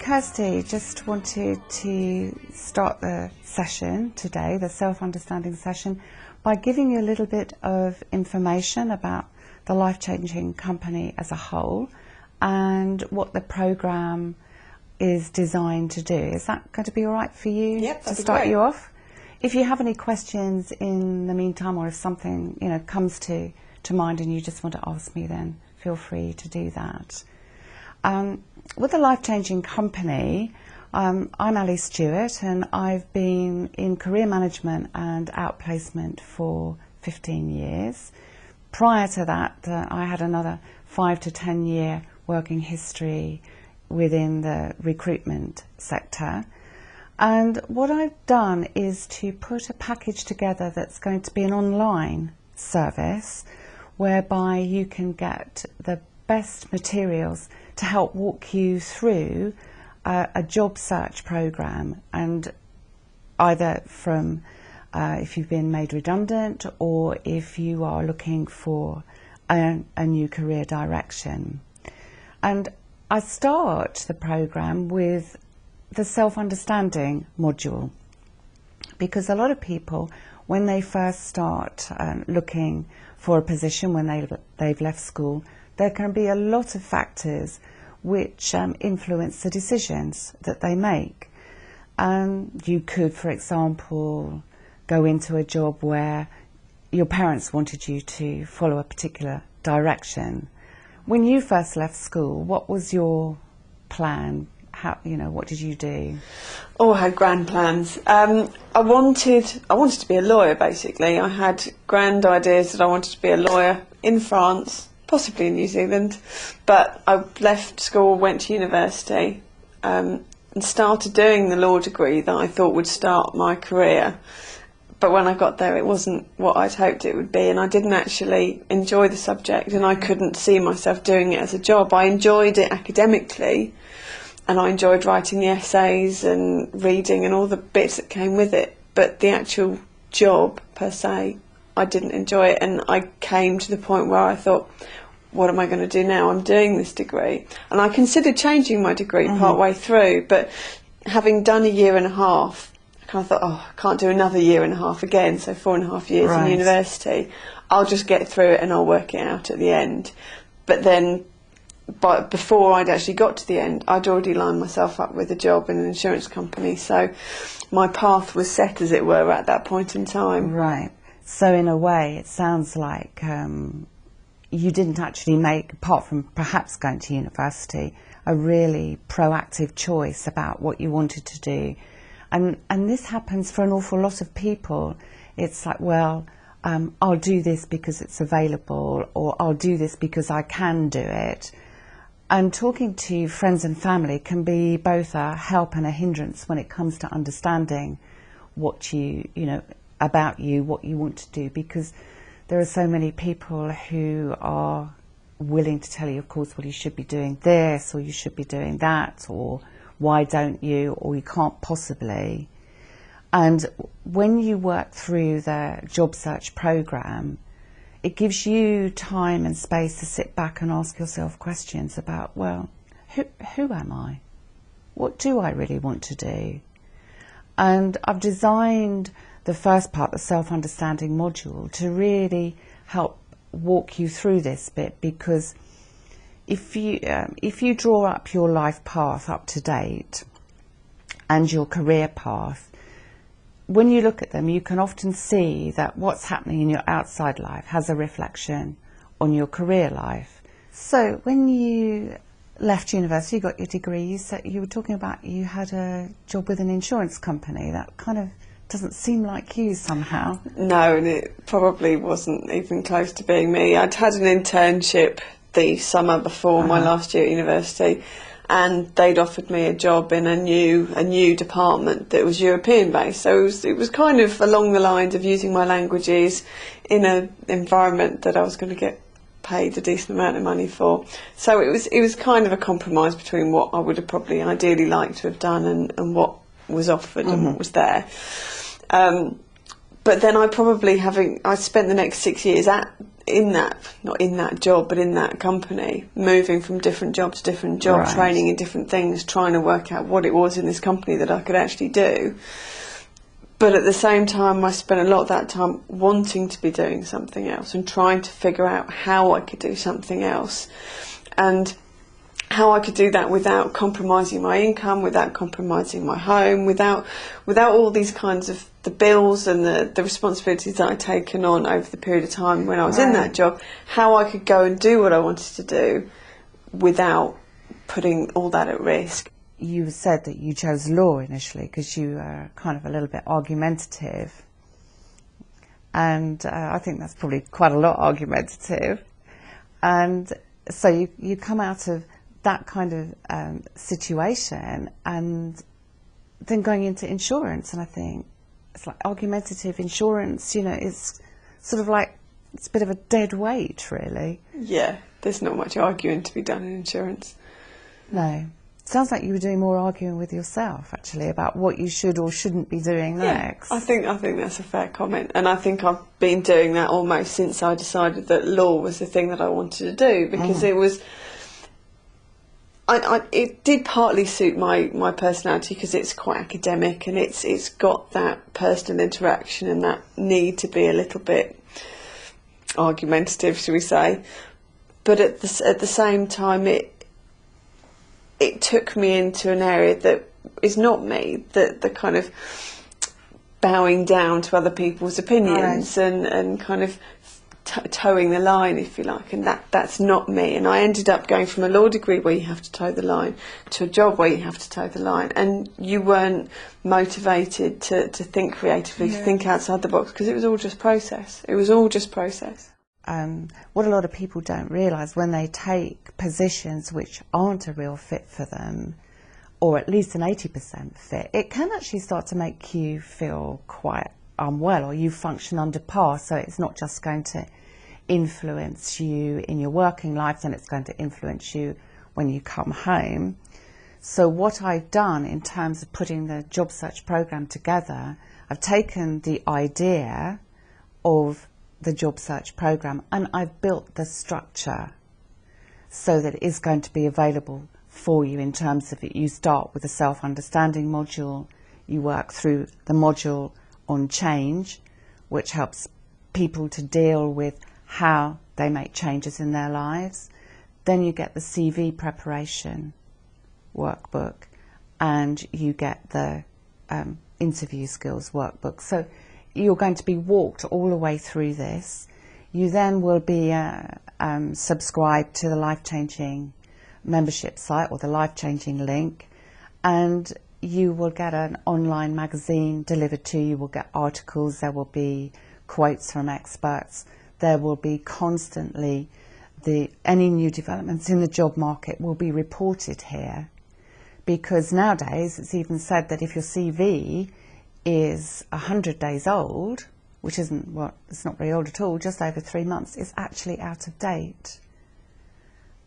Kirsty, just wanted to start the session today, the self-understanding session, by giving you a little bit of information about the Life Changing Company as a whole and what the programme is designed to do. Is that going to be all right for you? Yep, to start you off? If you have any questions in the meantime, or if something comes to mind and you just want to ask me, then feel free to do that. With the Life Changing Company, I'm Ali Stewart, and I've been in career management and outplacement for 15 years. Prior to that, I had another 5 to 10 year working history within the recruitment sector. And what I've done is to put a package together that's going to be an online service whereby you can get the best materials to help walk you through a job search program, and either from if you've been made redundant or if you are looking for a new career direction. And I start the program with the self-understanding module, because a lot of people, when they first start looking for a position, when they've left school, there can be a lot of factors which influence the decisions that they make. You could, for example, go into a job where your parents wanted you to follow a particular direction. When you first left school, what was your plan? What did you do? Oh, I had grand plans. I wanted to be a lawyer, basically. I had grand ideas that I wanted to be a lawyer in France, possibly in New Zealand, but I left school, went to university, and started doing the law degree that I thought would start my career. But when I got there, it wasn't what I'd hoped it would be, and I didn't actually enjoy the subject, and I couldn't see myself doing it as a job. I enjoyed it academically, and I enjoyed writing the essays and reading and all the bits that came with it, but the actual job per se, I didn't enjoy it. And I came to the point where I thought, what am I going to do now? I'm doing this degree. And I considered changing my degree part way through, but having done a year and a half, I kind of thought, I can't do another year and a half again, so 4.5 years in university. I'll just get through it and I'll work it out at the end. But then, before I'd actually got to the end, I'd already lined myself up with a job in an insurance company, so my path was set, as it were, at that point in time. Right. So in a way, it sounds like you didn't actually make, apart from perhaps going to university, a really proactive choice about what you wanted to do. And this happens for an awful lot of people. It's like, well, I'll do this because it's available, or I'll do this because I can do it. And talking to friends and family can be both a help and a hindrance when it comes to understanding what about you, what you want to do, because there are so many people who are willing to tell you, of course, well, you should be doing this, or you should be doing that, or why don't you, or you can't possibly. And when you work through the job search program, it gives you time and space to sit back and ask yourself questions about, well, who am I? What do I really want to do? And I've designed the first part, the self-understanding module, to really help walk you through this bit, because if you draw up your life path up to date and your career path, when you look at them, you can often see that what's happening in your outside life has a reflection on your career life. So when you left university, you got your degree, you were talking about you had a job with an insurance company. That kind of doesn't seem like you somehow. No, and it probably wasn't even close to being me. I'd had an internship the summer before my last year at university, and they'd offered me a job in a new department that was European based. So it was kind of along the lines of using my languages in an environment that I was going to get paid a decent amount of money for. So it was kind of a compromise between what I would have probably ideally liked to have done and what was offered and what was there. but then I spent the next 6 years not in that job, but in that company, moving from different job to different job, Right. training in different things, trying to work out what it was in this company that I could actually do. But at the same time, I spent a lot of that time wanting to be doing something else and trying to figure out how I could do something else, and how I could do that without compromising my income, without compromising my home, without all these kinds of the bills and the responsibilities that I'd taken on over the period of time when I was in that job, how I could go and do what I wanted to do without putting all that at risk. You said that you chose law initially because you are kind of a little bit argumentative, and I think that's probably quite a lot argumentative, and so you come out of that kind of situation and then going into insurance, and I think it's like argumentative insurance, you know, it's sort of like, it's a bit of a dead weight, really. Yeah, there's not much arguing to be done in insurance. No. Sounds like you were doing more arguing with yourself, actually, about what you should or shouldn't be doing next. I think that's a fair comment, and I think I've been doing that almost since I decided that law was the thing that I wanted to do, because it was. It did partly suit my personality because it's quite academic and it's got that personal interaction and that need to be a little bit argumentative, shall we say? But at the same time, it took me into an area that is not me, the kind of bowing down to other people's opinions, right, and kind of towing the line, if you like, and that's not me. And I ended up going from a law degree where you have to toe the line to a job where you have to toe the line, and you weren't motivated to think creatively, to think outside the box, because it was all just process. It was all just process. What a lot of people don't realise, when they take positions which aren't a real fit for them, or at least an 80% fit, it can actually start to make you feel quite unwell, or you function under par. So it's not just going to influence you in your working life, then it's going to influence you when you come home. So what I've done in terms of putting the job search program together, I've taken the idea of the job search program and I've built the structure so that it is going to be available for you in terms of it. You start with a self-understanding module, you work through the module on change, which helps people to deal with how they make changes in their lives. Then you get the CV preparation workbook and you get the interview skills workbook. So you're going to be walked all the way through this. You then will be subscribed to the Life Changing membership site, or the Life Changing link, and you will get an online magazine delivered to you. You will get articles, there will be quotes from experts, there will be constantly any new developments in the job market will be reported here, because nowadays it's even said that if your CV is 100 days old, which isn't, well, it's not very old at all, just over 3 months, it's actually out of date.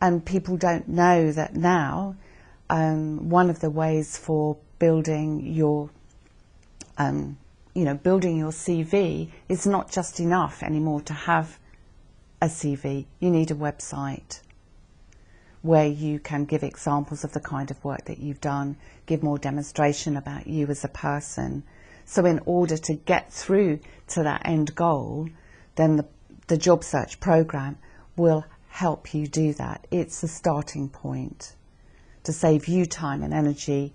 And people don't know that now. One of the ways for building your, building your CV is not just enough anymore to have a CV. You need a website where you can give examples of the kind of work that you've done, give more demonstration about you as a person. So in order to get through to that end goal, then the job search program will help you do that. It's the starting point to save you time and energy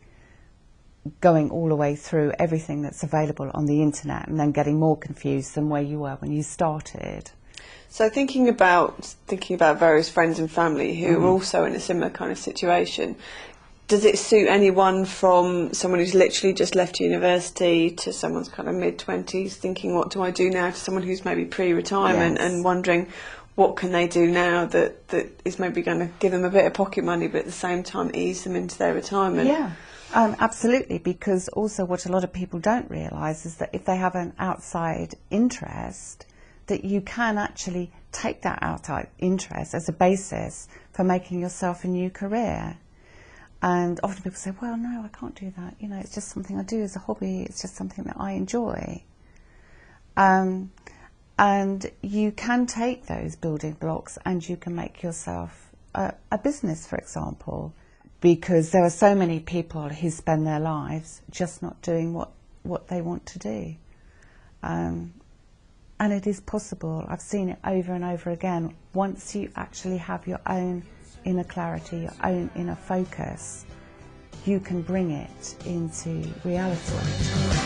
going all the way through everything that's available on the internet and then getting more confused than where you were when you started. So thinking about various friends and family who are also in a similar kind of situation, does it suit anyone from someone who's literally just left university to someone's kind of mid-20s thinking, what do I do now, to someone who's maybe pre-retirement and wondering what can they do now that is maybe going to give them a bit of pocket money but at the same time ease them into their retirement? Yeah, absolutely, because also what a lot of people don't realise is that if they have an outside interest, that you can actually take that outside interest as a basis for making yourself a new career. And often people say, well, no, I can't do that. You know, it's just something I do as a hobby. It's just something that I enjoy. And you can take those building blocks and you can make yourself a business, for example, because there are so many people who spend their lives just not doing what they want to do. And it is possible. I've seen it over and over again. Once you actually have your own inner clarity, your own inner focus, you can bring it into reality.